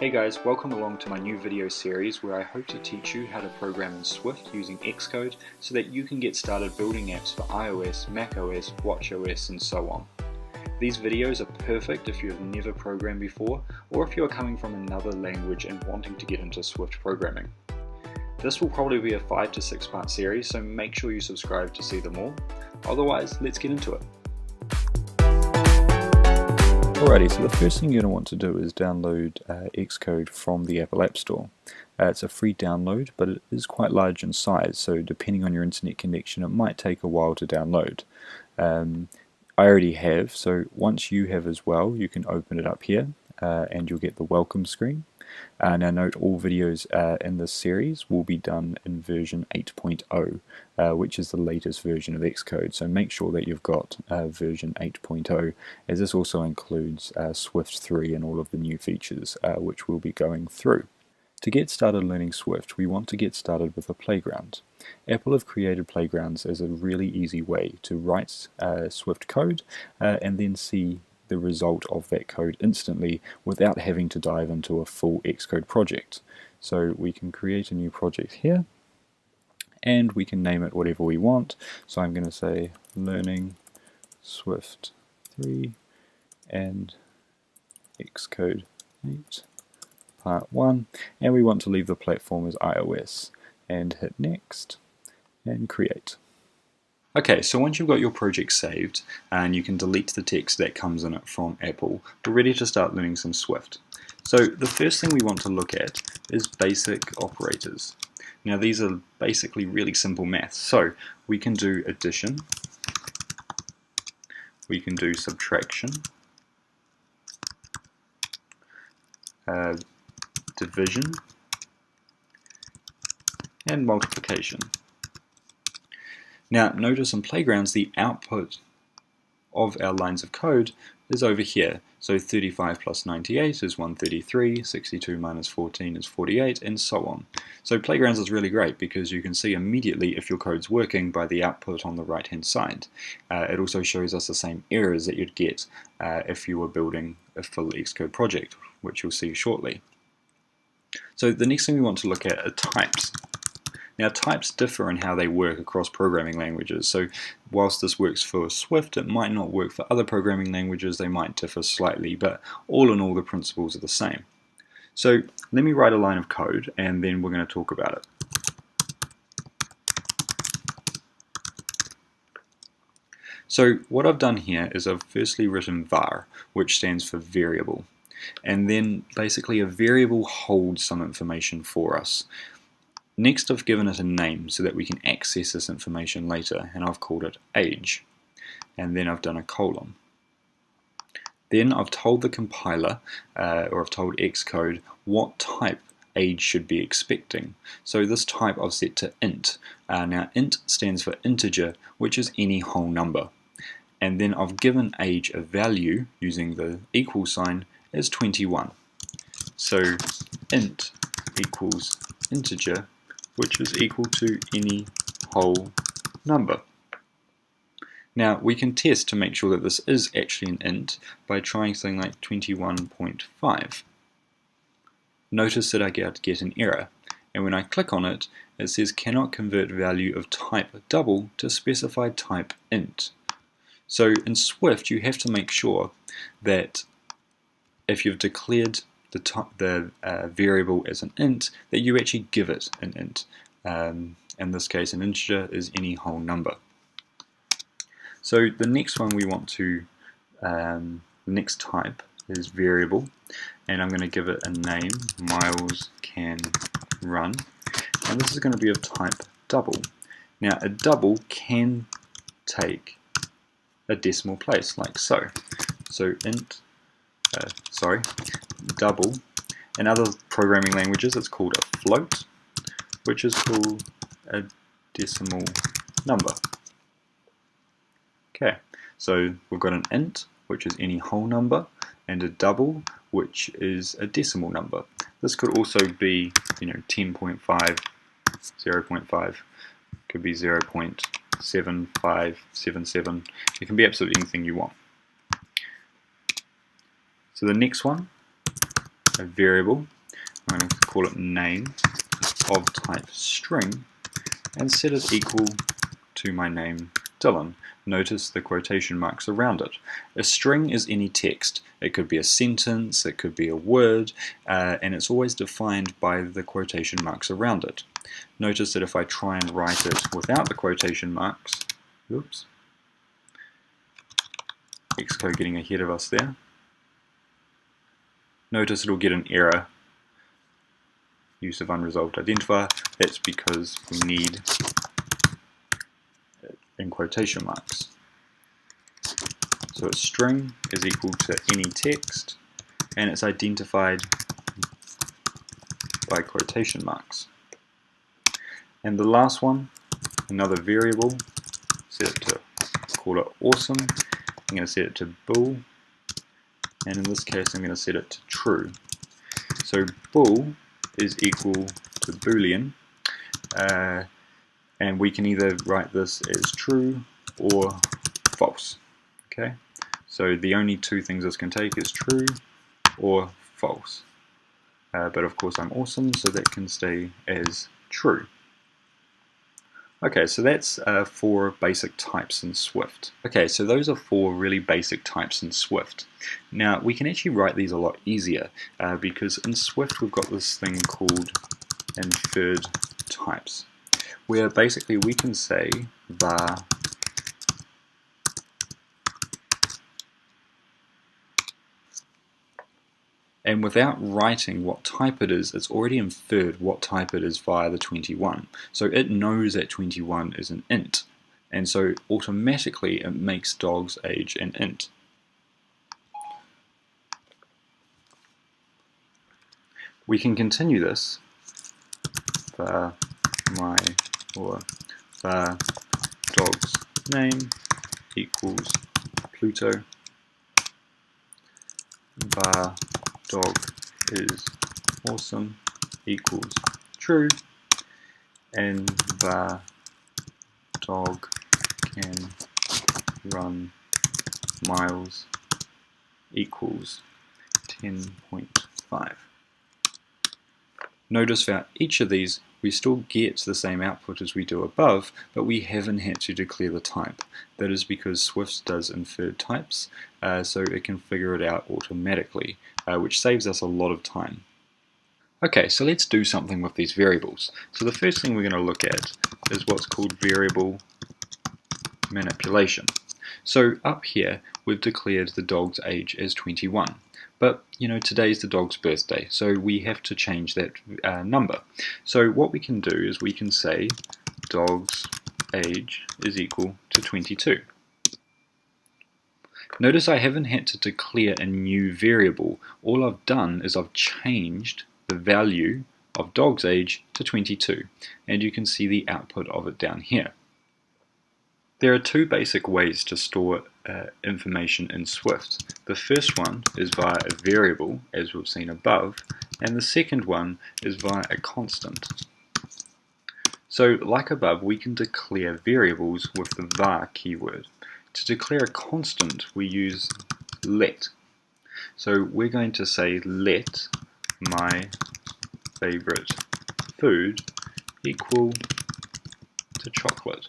Hey guys, welcome along to my new video series where I hope to teach you how to program in Swift using Xcode so that you can get started building apps for iOS, macOS, watchOS and so on. These videos are perfect if you have never programmed before or if you are coming from another language and wanting to get into Swift programming. This will probably be a 5 to 6 part series, so make sure you subscribe to see them all. Otherwise, let's get into it. Alrighty, so the first thing you're going to want to do is download Xcode from the Apple App Store. It's a free download, but it is quite large in size, so depending on your internet connection it might take a while to download. I already have, so once you have as well, you can open it up here and you'll get the welcome screen. Now note, all videos in this series will be done in version 8.0, which is the latest version of Xcode, so make sure that you've got version 8.0, as this also includes Swift 3 and all of the new features which we'll be going through. To get started learning Swift, we want to get started with a playground. Apple have created playgrounds as a really easy way to write Swift code and then see the result of that code instantly without having to dive into a full Xcode project. So we can create a new project here and we can name it whatever we want. So I'm going to say Learning Swift 3 and Xcode 8 Part 1, and we want to leave the platform as iOS, and hit next and create. Okay, so once you've got your project saved and you can delete the text that comes in it from Apple, we're ready to start learning some Swift. So the first thing we want to look at is basic operators. Now these are basically really simple maths. So we can do addition, we can do subtraction, division, and multiplication. Now notice in Playgrounds the output of our lines of code is over here. So 35 plus 98 is 133, 62 minus 14 is 48, and so on. So Playgrounds is really great because you can see immediately if your code's working by the output on the right hand side. It also shows us the same errors that you'd get if you were building a full Xcode project, which you'll see shortly. So the next thing we want to look at are types. Now types differ in how they work across programming languages, so whilst this works for Swift, it might not work for other programming languages. They might differ slightly, but all in all the principles are the same. So let me write a line of code and then we're going to talk about it. So what I've done here is I've firstly written var, which stands for variable, and then basically a variable holds some information for us. Next I've given it a name so that we can access this information later, and I've called it age, and then I've done a colon. Then I've told the compiler, or I've told Xcode, what type age should be expecting. So this type I've set to int. Now int stands for integer, which is any whole number. And then I've given age a value using the equal sign as 21. So int equals integer, which is equal to any whole number. Now we can test to make sure that this is actually an int by trying something like 21.5. Notice that I get an error, and when I click on it, it says cannot convert value of type double to specified type int. So in Swift you have to make sure that if you've declared the variable as an int, that you actually give it an int. In this case an integer is any whole number. So the next one we want to, the next type is variable, and I'm going to give it a name, miles can run, and this is going to be of type double. Now a double can take a decimal place like so. So int, double. In other programming languages it's called a float, which is called a decimal number. Okay, so we've got an int, which is any whole number, and a double, which is a decimal number. This could also be, 10.5, 0.5, could be 0.7577. It can be absolutely anything you want. So the next one a variable, I'm going to call it name, of type string, and set it equal to my name Dylan. Notice the quotation marks around it. A string is any text. It could be a sentence, it could be a word, and it's always defined by the quotation marks around it. Notice that if I try and write it without the quotation marks, oops, Xcode getting ahead of us there, notice it'll get an error, use of unresolved identifier. That's because we need it in quotation marks. So a string is equal to any text, and it's identified by quotation marks. And the last one, another variable, set it to, call it awesome. I'm going to set it to bool, and in this case I'm going to set it to true. So bool is equal to boolean, and we can either write this as true or false. Okay, so the only two things this can take is true or false. But of course I'm awesome, so that can stay as true. Okay, so that's 4 basic types in Swift. Okay, so those are 4 really basic types in Swift. Now, we can actually write these a lot easier because in Swift we've got this thing called inferred types, where basically we can say var and without writing what type it is, it's already inferred what type it is via the 21. So it knows that 21 is an int, and so automatically it makes dog's age an int. We can continue this var my or var dog's name equals Pluto, var dog is awesome equals true, and var dog can run miles equals 10.5. Notice for each of these we still get the same output as we do above, but we haven't had to declare the type. That is because Swift does inferred types, so it can figure it out automatically, which saves us a lot of time. Okay, so let's do something with these variables. So the first thing we're going to look at is what's called variable manipulation. So up here we've declared the dog's age as 21. But you know, today's the dog's birthday, so we have to change that number. So what we can do is we can say dog's age is equal to 22. Notice I haven't had to declare a new variable. All I've done is I've changed the value of dog's age to 22, and you can see the output of it down here. There are 2 basic ways to store information in Swift. The first one is via a variable, as we've seen above, and the second one is via a constant. So, like above, we can declare variables with the var keyword. To declare a constant, we use let. So we're going to say let my favorite food equal to chocolate.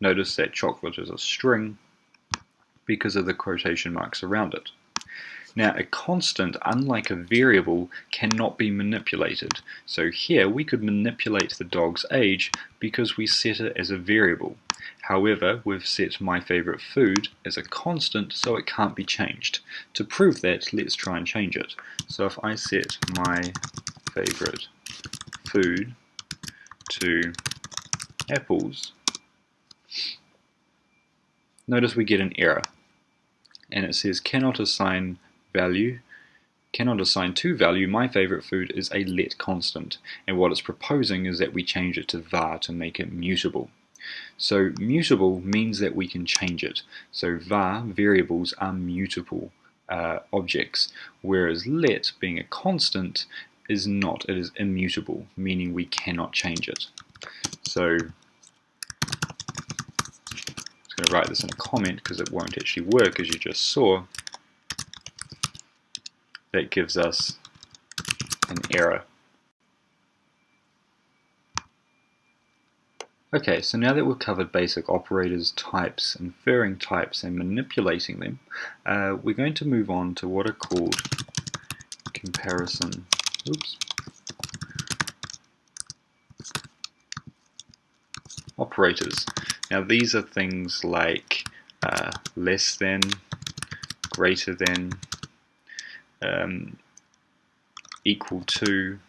Notice that chocolate is a string because of the quotation marks around it. Now, a constant, unlike a variable, cannot be manipulated. So here we could manipulate the dog's age because we set it as a variable. However, we've set my favorite food as a constant, so it can't be changed. To prove that, let's try and change it. So if I set my favorite food to apples, notice we get an error, and it says cannot assign to value my favorite food is a let constant, and what it's proposing is that we change it to var to make it mutable. So mutable means that we can change it. So var variables are mutable objects, whereas let, being a constant, is not. It is immutable, meaning we cannot change it. So I'm going to write this in a comment because it won't actually work, as you just saw. that gives us an error. Okay, so now that we've covered basic operators, types, inferring types, and manipulating them, we're going to move on to what are called comparison operators. Now these are things like less than, greater than, equal to,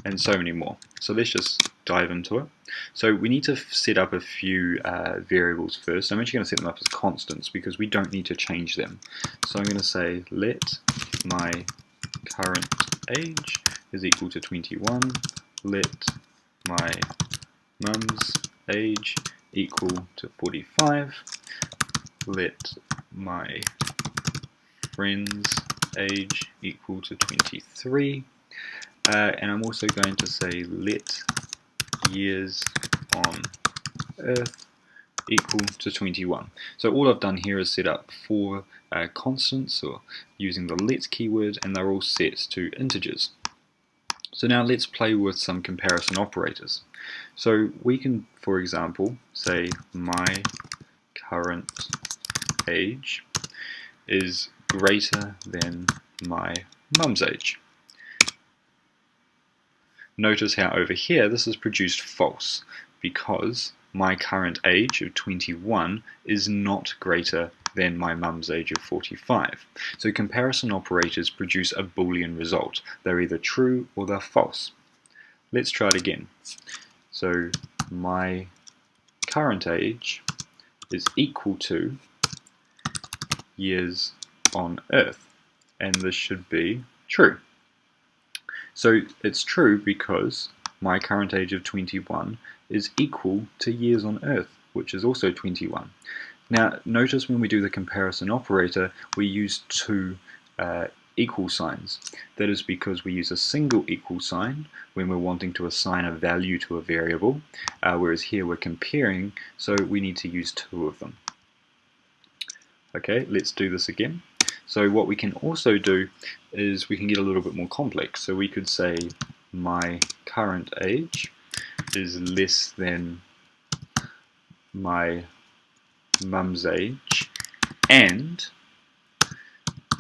and so many more. So let's just dive into it. So we need to set up a few variables first. I'm actually going to set them up as constants because we don't need to change them. So I'm going to say let my current age is equal to 21, let my mum's age equal to 45, let my friend's age equal to 23, and I'm also going to say let years on Earth equal to 21. So all I've done here is set up 4 constants, or using the let keyword, and they're all set to integers. So now let's play with some comparison operators. So we can, for example, say my current age is greater than my mum's age. Notice how over here this is produced false, because my current age of 21 is not greater than my mum's age of 45. So comparison operators produce a Boolean result. They're either true or they're false. Let's try it again. So my current age is equal to years on Earth, and this should be true. So it's true because my current age of 21 is equal to years on Earth, which is also 21. Now notice when we do the comparison operator, we use 2 equal signs. That is because we use a single equal sign when we're wanting to assign a value to a variable, whereas here we're comparing, so we need to use 2 of them. Okay, let's do this again. So what we can also do is we can get a little bit more complex. So we could say my current age is less than my mum's age, and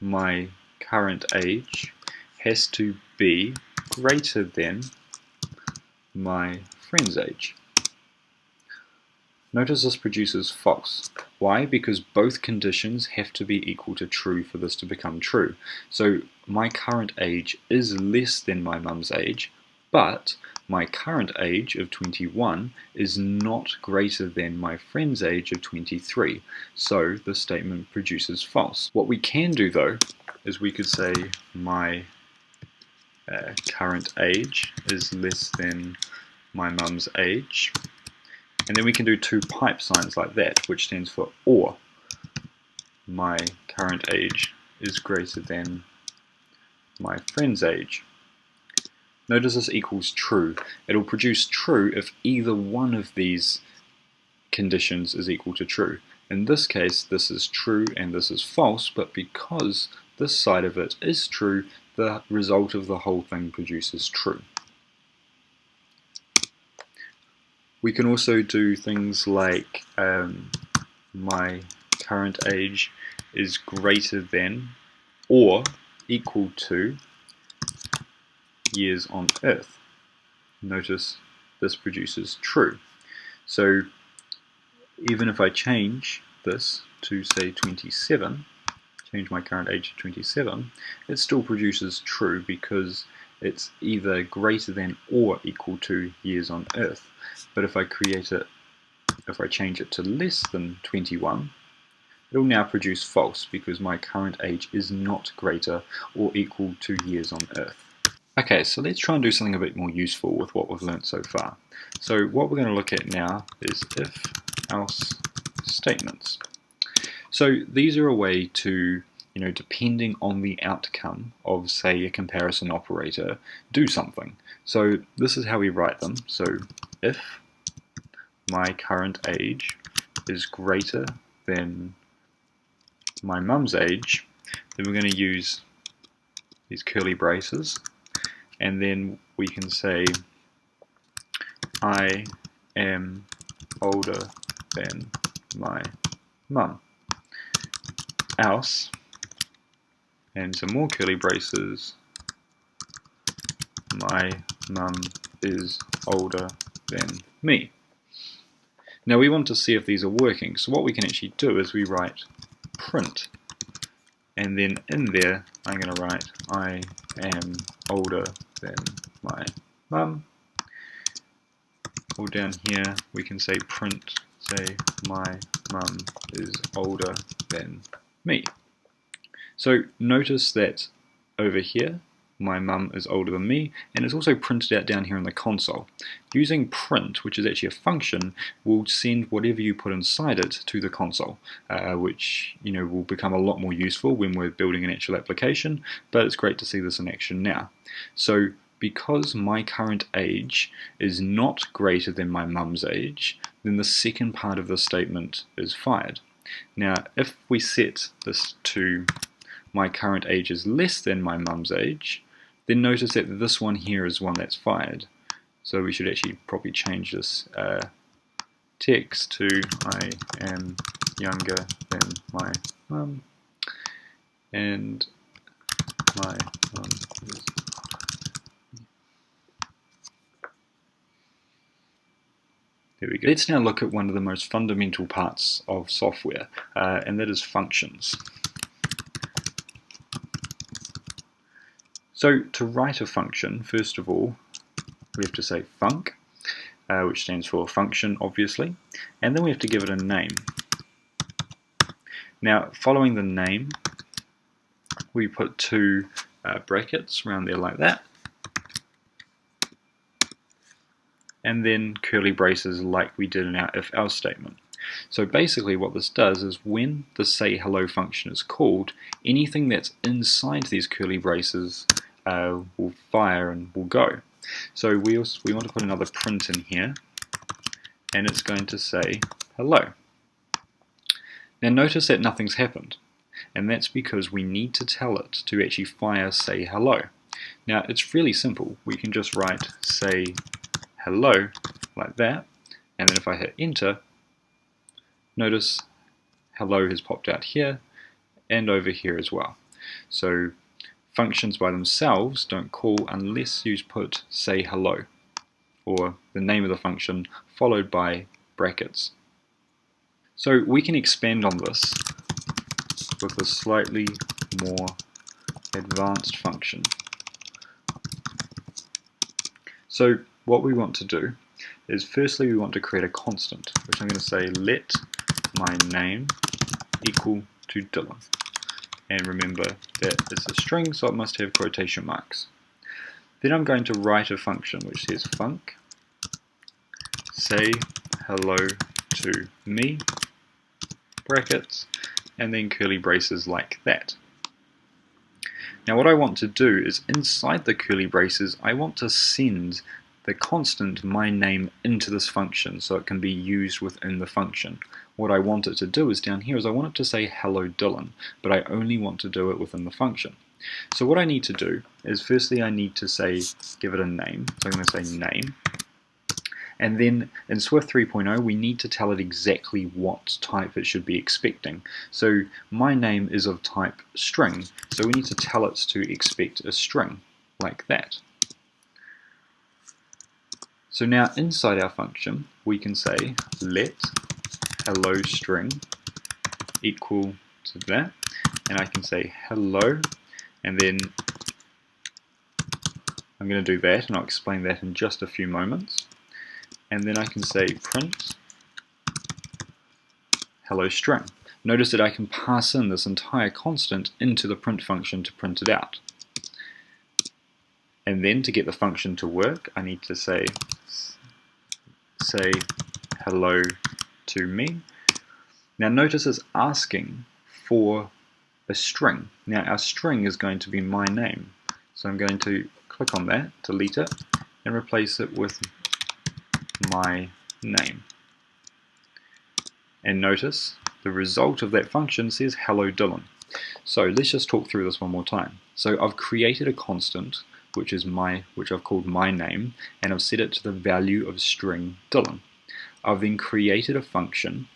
my current age has to be greater than my friend's age. Notice this produces false. Why? Because both conditions have to be equal to true for this to become true. So my current age is less than my mum's age, but my current age of 21 is not greater than my friend's age of 23. So the statement produces false. What we can do though is we could say my current age is less than my mum's age. And then we can do 2 pipe signs like that, which stands for or. My current age is greater than my friend's age. Notice this equals true. It'll produce true if either one of these conditions is equal to true. In this case, this is true and this is false, but because this side of it is true, the result of the whole thing produces true. We can also do things like my current age is greater than or equal to years on Earth. Notice this produces true. So even if I change this to say 27, change my current age to 27, it still produces true because it's either greater than or equal to years on Earth. But if I change it to less than 21, it will now produce false because my current age is not greater or equal to years on Earth. Okay, so let's try and do something a bit more useful with what we've learnt so far. So what we're going to look at now is if-else statements. So these are a way to, depending on the outcome of, say, a comparison operator, do something. So this is how we write them. So if my current age is greater than my mum's age, then we're going to use these curly braces, and then we can say I am older than my mum. Else, and some more curly braces, my mum is older than me. Now we want to see if these are working, so what we can actually do is we write print, and then in there I'm going to write I am older than my mum. Or down here we can say print, say my mum is older than me. So notice that over here my mum is older than me, and it's also printed out down here in the console. Using print, which is actually a function, will send whatever you put inside it to the console, which will become a lot more useful when we're building an actual application, but it's great to see this in action now. So because my current age is not greater than my mum's age, then the second part of the statement is fired. Now if we set this to my current age is less than my mum's age, then notice that this one here is one that's fired. So we should actually probably change this text to I am younger than my mum, and my mum is. There we go. Let's now look at one of the most fundamental parts of software, and that is functions. So to write a function, first of all, we have to say func, which stands for function, obviously, and then we have to give it a name. Now, following the name, we put two brackets around there like that, and then curly braces like we did in our if-else statement. So basically what this does is when the say hello function is called, anything that's inside these curly braces will fire and will go. So we want to put another print in here, and it's going to say hello. Now notice that nothing's happened, and that's because we need to tell it to actually fire say hello. Now it's really simple. We can just write say hello like that, and then if I hit enter, notice hello has popped out here and over here as well. So functions by themselves don't call unless you put say hello, or the name of the function followed by brackets. So we can expand on this with a slightly more advanced function. So what we want to do is firstly we want to create a constant, which I'm going to say let my name equal to Dylan. And remember that it's a string, so it must have quotation marks. Then I'm going to write a function which says func say hello to me, brackets, and then curly braces like that. Now what I want to do is inside the curly braces I want to send the constant my name into this function so it can be used within the function. What I want it to do is down here is I want it to say hello Dylan, but I only want to do it within the function. So what I need to do is firstly I need to say give it a name. So I'm going to say name, and then in Swift 3.0 we need to tell it exactly what type it should be expecting. So my name is of type string, so we need to tell it to expect a string like that. So now inside our function we can say let hello string equal to that, and I can say hello, and then I'm going to do that and I'll explain that in just a few moments, and then I can say print hello string. Notice that I can pass in this entire constant into the print function to print it out. And then to get the function to work I need to say hello to me. Now notice it's asking for a string. Now our string is going to be my name, so I'm going to click on that, delete it, and replace it with my name. And notice the result of that function says hello Dylan. So let's just talk through this one more time. So I've created a constant which I've called my name, and I've set it to the value of string Dylan. I've then created a function,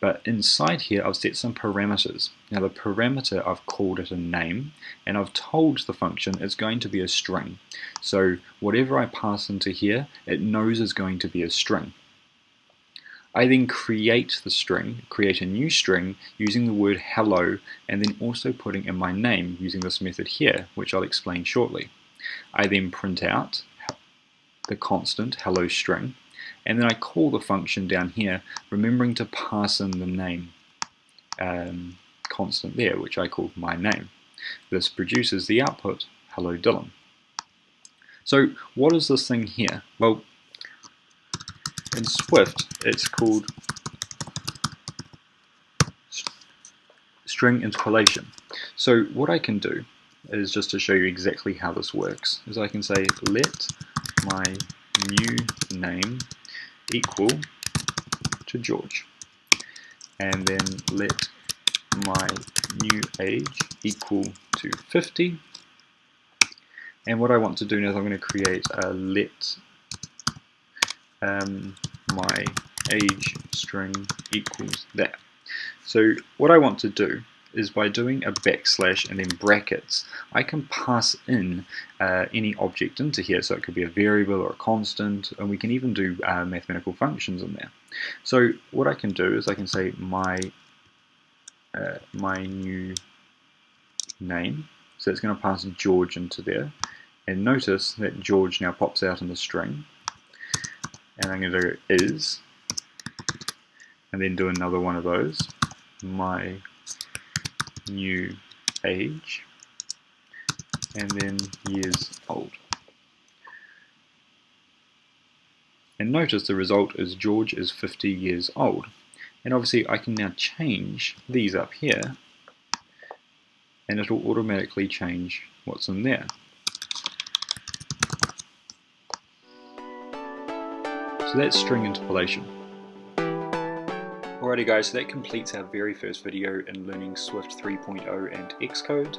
but inside here I've set some parameters. Now the parameter, I've called it a name, and I've told the function it's going to be a string. So whatever I pass into here, it knows is going to be a string. I then create a new string using the word hello, and then also putting in my name using this method here, which I'll explain shortly. I then print out the constant hello string, and then I call the function down here, remembering to pass in the name constant there, which I called my name. This produces the output hello Dylan. So what is this thing here? Well, in Swift it's called string interpolation. So what I can do is, just to show you exactly how this works, is I can say let my new name equal to George, and then let my new age equal to 50, and what I want to do now is I'm going to create a let my age string equals that. So what I want to do is, by doing a backslash and then brackets, I can pass in any object into here. So it could be a variable or a constant, and we can even do mathematical functions in there. So what I can do is I can say my new name, so it's going to pass George into there, and notice that George now pops out in the string, and I'm going to do is, and then do another one of those, my new age, and then years old. And notice the result is George is 50 years old. And obviously I can now change these up here, and it will automatically change what's in there. So that's string interpolation. Alrighty guys, so that completes our very first video in learning Swift 3.0 and Xcode.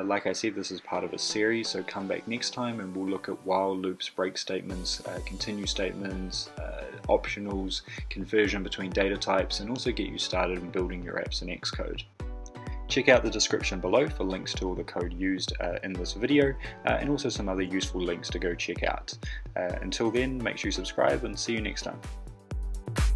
Like I said, this is part of a series, so come back next time and we'll look at while loops, break statements, continue statements, optionals, conversion between data types, and also get you started in building your apps in Xcode. Check out the description below for links to all the code used in this video, and also some other useful links to go check out. Until then, make sure you subscribe and see you next time.